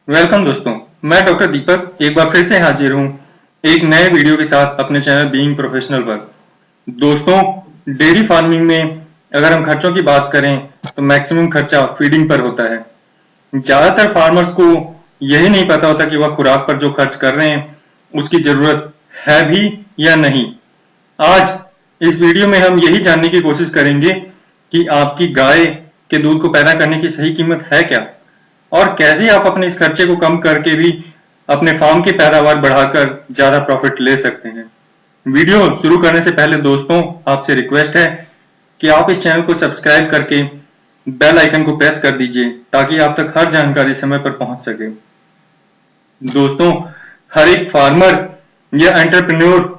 Welcome दोस्तों, मैं doctor दीपक एक बार फिर से हाजिर हूँ एक नए वीडियो के साथ अपने चैनल बीइंग प्रोफेशनल पर। दोस्तों, डेयरी फार्मिंग में अगर हम खर्चों की बात करें तो मैक्सिमम खर्चा फीडिंग पर होता है। ज्यादातर फार्मर्स को यही नहीं पता होता कि वह खुराक पर जो खर्च कर रहे हैं उसकी जरूरत है भी या नहीं। आज इस वीडियो में हम यही जानने की कोशिश करेंगे कि आपकी गाय के दूध को पैदा करने की सही कीमत है क्या, और कैसे आप अपने इस खर्चे को कम करके भी अपने फार्म की पैदावार बढ़ाकर ज्यादा प्रॉफिट ले सकते हैं। वीडियो शुरू करने से पहले दोस्तों, आपसे रिक्वेस्ट है कि आप इस चैनल को सब्सक्राइब करके बेल आइकन को प्रेस कर दीजिए ताकि आप तक हर जानकारी समय पर पहुंच सके। दोस्तों, हर एक फार्मर या एंटरप्रेन्योर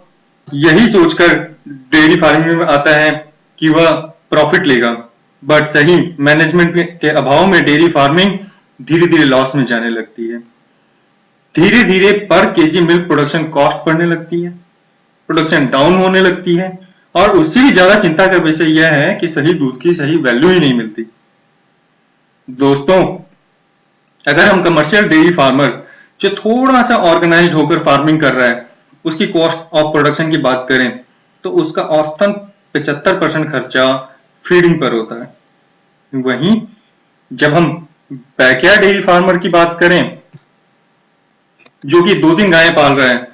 यही सोचकर डेयरी फार्मिंग में आता है कि वह प्रॉफिट लेगा, बट सही मैनेजमेंट के अभाव में डेयरी फार्मिंग धीरे धीरे लॉस में जाने लगती है। धीरे धीरे पर केजी मिल्क प्रोडक्शन कॉस्ट बढ़ने लगती है, प्रोडक्शन डाउन होने लगती है, और उससे भी ज्यादा चिंता का विषय यह है कि सही दूध की सही वैल्यू ही नहीं मिलती। दोस्तों, अगर हम कमर्शियल डेयरी फार्मर जो थोड़ा सा ऑर्गेनाइज्ड होकर फार्मिंग कर रहा है उसकी कॉस्ट ऑफ प्रोडक्शन की बात करें तो उसका औसतन 75% खर्चा फीडिंग पर होता है। वहीं जब हम बैकयार्ड डेयरी फार्मर की बात करें जो कि 2-3 गायें पाल रहा है,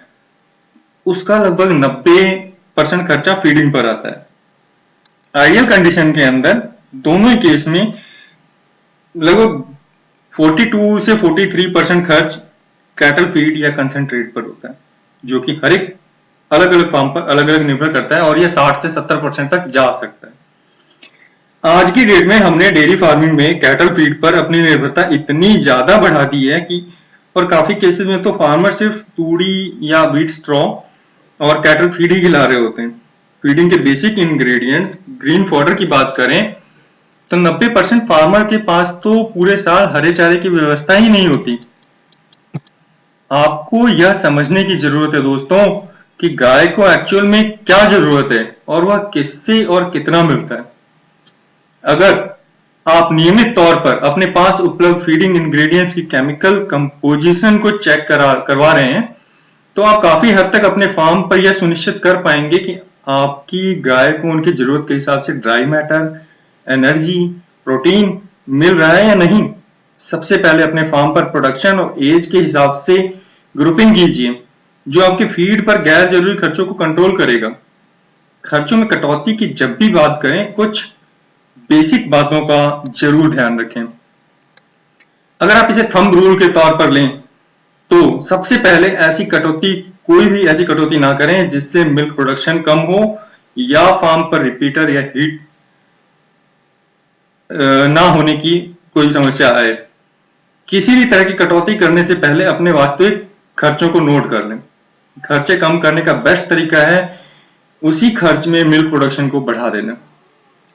उसका लगभग 90% खर्चा फीडिंग पर आता है। आइडियल कंडीशन के अंदर दोनों ही केस में लगभग 42 से 43% खर्च कैटल फीड या कंसंट्रेट पर होता है, जो कि हर एक अलग अलग फार्म पर अलग अलग निर्भर करता है, और यह 60 से 70% तक जा सकता है। आज की डेट में हमने डेयरी फार्मिंग में कैटल फीड पर अपनी निर्भरता इतनी ज्यादा बढ़ा दी है कि और काफी केसेस में तो फार्मर सिर्फ तूड़ी या व्हीट स्ट्रॉ और कैटल फीड ही खिला रहे होते हैं। फीडिंग के बेसिक इंग्रेडिएंट्स ग्रीन फॉडर की बात करें तो 90% फार्मर के पास तो पूरे साल हरे चारे की व्यवस्था ही नहीं होती। आपको यह समझने की जरूरत है दोस्तों कि गाय को एक्चुअल में क्या जरूरत है और वह किससे और कितना मिलता है। अगर आप नियमित तौर पर अपने पास उपलब्ध फीडिंग इंग्रेडिएंट्स की केमिकल कंपोजिशन को चेक करवा रहे हैं तो आप काफी हद तक अपने फार्म पर यह सुनिश्चित कर पाएंगे कि आपकी गाय को उनकी जरूरत के हिसाब से ड्राई मैटर, एनर्जी, प्रोटीन मिल रहा है या नहीं। सबसे पहले अपने फार्म पर प्रोडक्शन और एज के हिसाब से ग्रुपिंग कीजिए, जो आपके फीड पर गैर जरूरी खर्चों को कंट्रोल करेगा। खर्चों में कटौती की जब भी बात करें, कुछ बेसिक बातों का जरूर ध्यान रखें। अगर आप इसे थंब रूल के तौर पर लें तो सबसे पहले कोई भी ऐसी कटौती ना करें जिससे मिल्क प्रोडक्शन कम हो या फार्म पर रिपीटर या हीट ना होने की कोई समस्या आए। किसी भी तरह की कटौती करने से पहले अपने वास्तविक खर्चों को नोट कर लें। खर्चे कम करने का बेस्ट तरीका है उसी खर्च में मिल्क प्रोडक्शन को बढ़ा देना।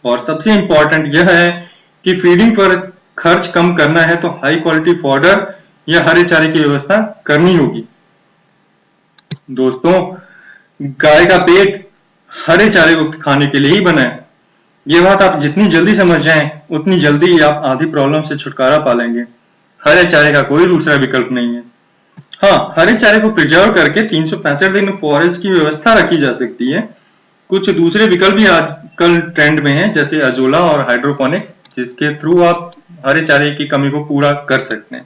और सबसे इंपॉर्टेंट यह है कि फीडिंग पर खर्च कम करना है तो हाई क्वालिटी फॉडर या हरे चारे की व्यवस्था करनी होगी। दोस्तों, गाय का पेट हरे चारे को खाने के लिए ही बना है। यह बात आप जितनी जल्दी समझ जाएं उतनी जल्दी ही आप आधी प्रॉब्लम से छुटकारा पा लेंगे। हरे चारे का कोई दूसरा विकल्प नहीं है। हाँ, हरे चारे को प्रिजर्व करके 365 दिन फॉरेज की व्यवस्था रखी जा सकती है। कुछ दूसरे विकल्प भी आजकल ट्रेंड में हैं, जैसे अजोला और हाइड्रोपोनिक्स, जिसके थ्रू आप हरे चारे की कमी को पूरा कर सकते हैं।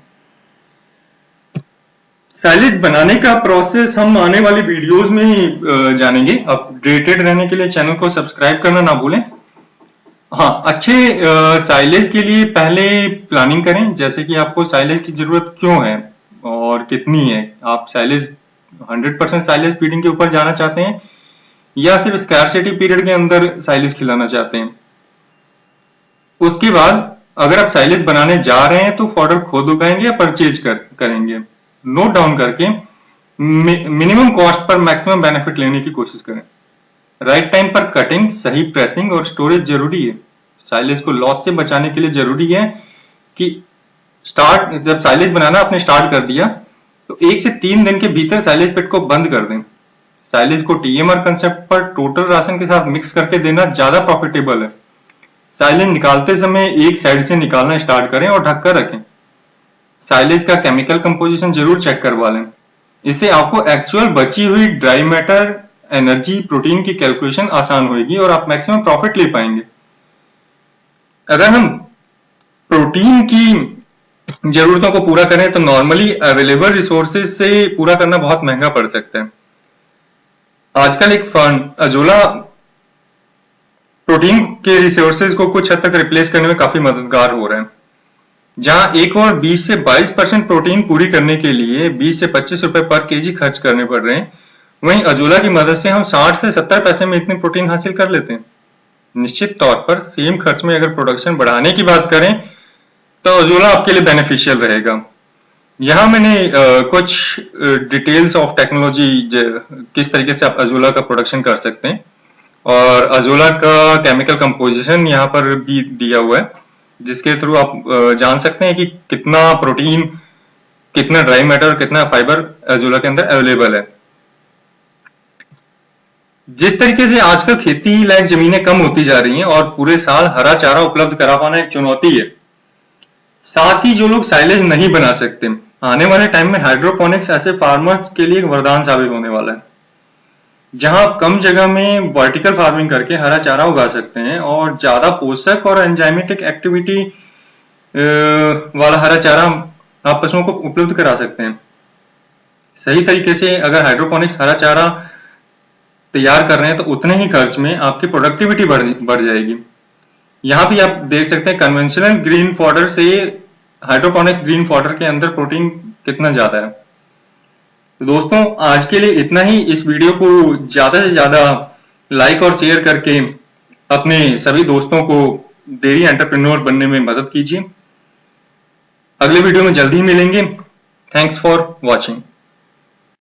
साइलेज बनाने का प्रोसेस हम आने वाली वीडियोस में जानेंगे। अपडेटेड रहने के लिए चैनल को सब्सक्राइब करना ना भूलें। हाँ, अच्छे साइलेज के लिए पहले प्लानिंग करें, जैसे कि आपको साइलेज की जरूरत क्यों है और कितनी है। आप साइलेज 100% साइलेज फीडिंग के ऊपर जाना चाहते हैं या सिर्फ स्कैर्सिटी पीरियड के अंदर साइलेज खिलाना चाहते हैं। उसके बाद अगर आप साइलेज बनाने जा रहे हैं तो फॉडर खुद उगाएंगे या परचेज करेंगे। नोट डाउन करके minimum cost per maximum benefit लेने की कोशिश करें। राइट टाइम पर कटिंग, सही प्रेसिंग और स्टोरेज जरूरी है। साइलेज को लॉस से बचाने के लिए जरूरी है कि जब साइलेज बनाना आपने स्टार्ट कर दिया तो 1 से 3 दिन के भीतर साइलेज पिट को बंद कर दें। साइलेज को टीएमआर कंसेप्ट पर टोटल राशन के साथ मिक्स करके देना ज्यादा प्रॉफिटेबल है। साइलेज निकालते समय एक साइड से निकालना स्टार्ट करें और ढककर रखें। साइलेज का केमिकल कंपोजिशन जरूर चेक करवा लें। इससे आपको एक्चुअल बची हुई ड्राई मैटर, एनर्जी, प्रोटीन की कैलकुलेशन आसान होगी और आप मैक्सिमम प्रॉफिट ले पाएंगे। अगर हम प्रोटीन की जरूरतों को पूरा करें तो नॉर्मली अवेलेबल रिसोर्सेज से पूरा करना बहुत महंगा पड़ सकता है। आजकल एक फंड अजोला प्रोटीन के रिसोर्सेज को कुछ हद तक रिप्लेस करने में काफी मददगार हो रहा है। जहां एक और 20 से 22% प्रोटीन पूरी करने के लिए 20 से 25 रुपए पर केजी खर्च करने पड़ रहे हैं, वहीं अजोला की मदद से हम 60 से 70 पैसे में इतनी प्रोटीन हासिल कर लेते हैं। निश्चित तौर पर सेम खर्च में अगर प्रोडक्शन बढ़ाने की बात करें तो अजोला आपके लिए बेनिफिशियल रहेगा। यहाँ मैंने कुछ डिटेल्स ऑफ टेक्नोलॉजी, किस तरीके से आप अजोला का प्रोडक्शन कर सकते हैं और अजोला का केमिकल कंपोजिशन यहाँ पर भी दिया हुआ है, जिसके थ्रू आप जान सकते हैं कि कितना प्रोटीन, कितना ड्राई मैटर, कितना फाइबर अजोला के अंदर अवेलेबल है। जिस तरीके से आजकल खेती लायक जमीनें कम होती जा रही हैं और पूरे साल हरा चारा उपलब्ध करा पाना एक चुनौती है, साथ ही जो लोग साइलेज नहीं बना सकते, आने वाले टाइम में हाइड्रोपोनिक्स ऐसे फार्मर्स के लिए एक वरदान साबित होने वाला है, जहां आप कम जगह में वर्टिकल फार्मिंग करके हरा चारा उगा सकते हैं और ज्यादा पोषक और एंजाइमेटिक एक्टिविटी वाला हरा चारा आप पशुओं को उपलब्ध करा सकते हैं। सही तरीके से अगर हाइड्रोपोनिक्स हरा चारा तैयार कर रहे हैं तो उतने ही खर्च में आपकी प्रोडक्टिविटी बढ़ जाएगी। यहाँ भी आप देख सकते हैं कन्वेंशनल ग्रीन फॉडर से हाइड्रोपोनिक्स ग्रीन फॉडर के अंदर प्रोटीन कितना ज्यादा है। तो दोस्तों आज के लिए इतना ही। इस वीडियो को ज्यादा से ज्यादा लाइक और शेयर करके अपने सभी दोस्तों को डेयरी एंटरप्रेन्योर बनने में मदद कीजिए। अगले वीडियो में जल्दी ही मिलेंगे। Thanks for watching.